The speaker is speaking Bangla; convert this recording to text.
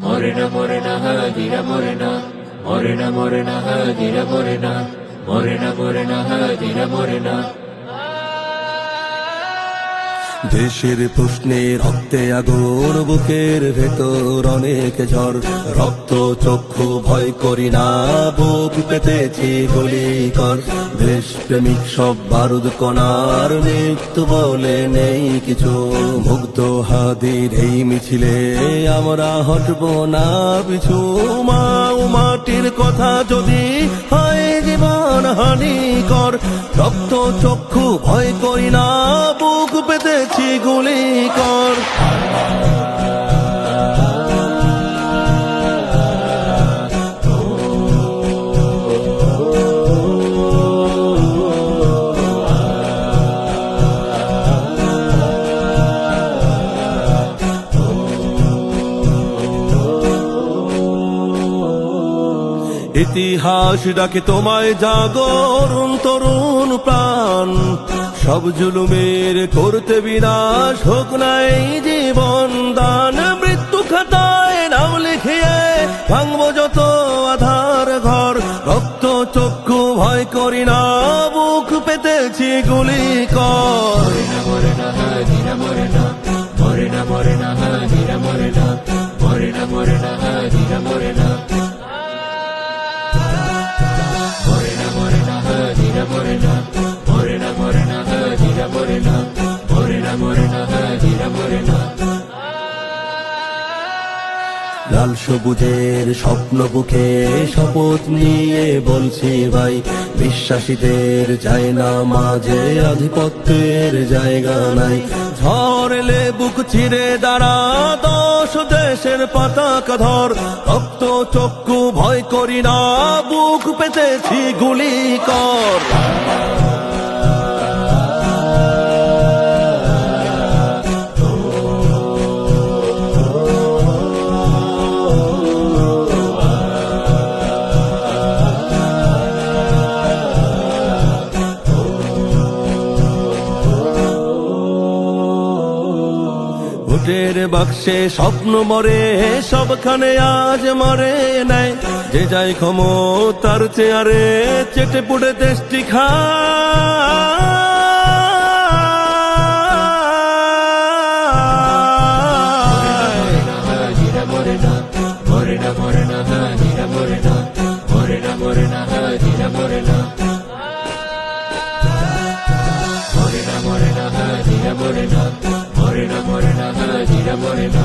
মরে না হাজিরা মরে না, মরে না হাজিরা মরে না, মরে না হাজিরা মরে না। দেশের প্রশ্নে রক্তে আগুন, বুকের ভেতর অনেক ঝড়, রক্ত চক্ষু ভয় করি না, বুক পেতেছি গুলি কর। দেশ প্রেমিক সব বারুদ কণার, মৃত্যু বলে নেই কিছু। মুগ্ধ হাদির এই মিছিলে আমরা হটব না পিছু। মা ও মাটির কথা যদি হয় জীবন হানিকর, রক্ত চক্ষু ভয় করি না, বুক পেতেছি গুলি কর। ইতিহাস ডাকে তোমায় জাগরণ তরুণ প্রাণ, সব জুলুমের করতে বিনাশ, হোক নাই জীবন দান। মৃত্যু খাতায় নাম লিখিয়ে ভাঙবো যত আধার ঘর, রক্ত চক্ষু ভয় করি না, বুক পেতেছি গুলি কর। মরে না হাজিরা মরে না, মরে না হাজিরা মরে না, মরে না হাজিরা মরে না। মরে না হাজিরা মরে না, মরে না হাজিরা মরে না, মরে না হাজিরা মরে না। লাল সবুজের স্বপ্ন বুকে শপথ নিয়ে বলছি ভাই, বিশ্বাসীদের যায় না মাঝে আধিপত্যের জায়গা নাই। ঝড়লে বুক চিরে দাঁড়া, দশ দেশের পতাকা ধর, রক্ত চক্ষু ভয় করি না, বুক পেতেছি গুলি কর। ভোটের বাক্সে স্বপ্ন মরে, সবখানে আজ মরে নাই। যে যাই ক্ষমতার চেয়ারে চেটে পুড়ে দেশটি খায়। মরে না হাজিরা মরে না, মরে না হাজিরা মরে না, মরে না হাজিরা মরে না, মরে না হাজিরা মরে না।